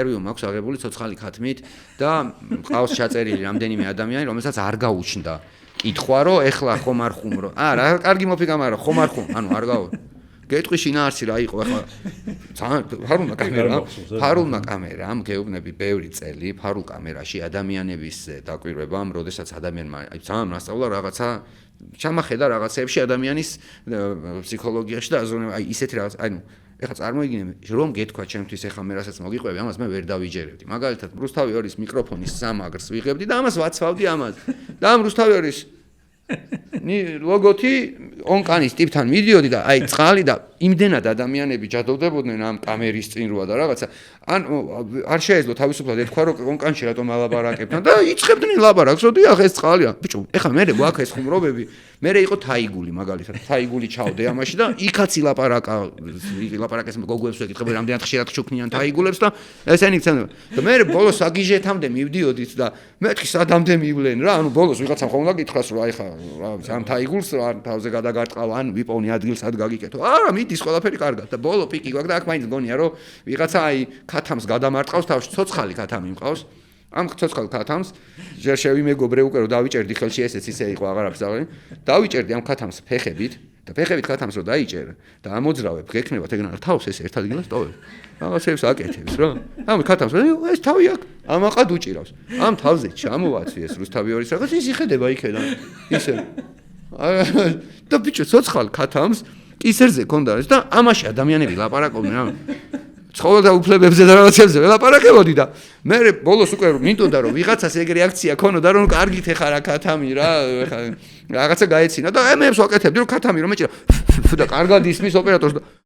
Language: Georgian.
ინტერვიუ მაქვს აღებული ცოცხალი ქათმით და ყავს ჩაწერილი რამდენიმე ადამიანი, რომელსაც არ გაუჩნდა კითხვა, რომ ეხლა ხომ არ ხუმ რომ რა კარგი მოფიქრა, მაგრამ ხომ არ ხუმ, ანუ არ გავა. გეტყვი შინაარსი რა იყო ახლა ფარულმა კამერამ გეუბნები ბევრი წელი ფარულ კამერაში ადამიანების დაკვირვებამ, როდესაც ადამიანმა ძალიან მასწავლა რაღაცა ჩამახედა რაღაცეებში ადამიანის ფსიქოლოგიაში და აზროვნება, ისეთი რაღაც, ეხლა წარმოიდგინე, რომ გეთქვა ჩემთვის ეხლა მე რასაც მოგიყვები, ამას მე ვერ დავიჯერებდი. მაგალითად, რუსთავი ორის მიკროფონის სამაგრს ვიღებდი და ამას ვაცვავდი ამას. და ამ რუსთავი ორის ლოგოთი ონკანის ტიპთან მიდიოდი და წყალი და იმდენად ადამიანები ჯადოვდებოდნენ ამ კამერის წინ როა და რაღაცა ან არ შეეძლო თავისუფლად ეთქვა რომ ონკანში რატომ ალაბარაკებთან და იწყებდნენ ლაბარაკს რომ დიახ ეს წყალია ბიჭო ეხლა მე გვაქვს ეს ხუმრობები მე იყო თაიგული მაგალითად თაიგული ჩავდე ამაში და იქაც ილაპარაკეს გოგოებს ვეკითხები რამდენად ხშირად ჩუქნიან თაიგულებს და ესენი ცნობენ და მე ბოლოს აგიჟეთამდე მივდიოდით და მეთქი სადამდე მივლენ რა ანუ ბოლოს ვიღაცამ ხომ გითხრას რომ აი ხა ამ თაიგულს არ თავზე გადაგარტყავ ან ვიპოვნი ადგილსად გაგიკეთო არა მიდის ყველაფერი კარგად და ბოლო პიკი გვაქვს და აქ მაინც გონია რომ ვიღაცა აი ქათამს გადამარტყავს თავში ცოცხალი ქათამი მყავს ამ ცოცხალ ქათამს ჯერ შევიმეგობრე უკვე რომ დავიჭერდი ხელში ესეც ისე იყო აღარაფერს აღარ დავიჭერდი ამ ქათამს ფეხებით და ფეხებით ქათამს რომ დაიჭერე და ამოძრავებ გექნებათ ეგრე თავს ეს ერთ ადგილას ტოვებ რაღაცებს აკეთებს რა ამ ქათამს ეს თავი აქ ამაყად უჭირავს ამ თავზე ჩამოვაცვი ეს რუსთავი ორის რაღაც ის იხედება იქედან ისე და ბიჭო ცოცხალ ქათამს კისერზე ქონდა ეს და ამაში ადამიანები ლაპარაკობდნენ რა ცხოველთა უფლებებზე და რაღაცებზე ველაპარაკებოდი და მე ბოლოს უკვე მინდოდა რომ ვიღაცას ეგ რეაქცია ქონოდა რომ კარგით ეხა რა ქათამი რა რაღაცა გაეცინა და მე ვაკეთებდი რომ ქათამი რომ მეჭირა და კარგად ისმის ოპერატორს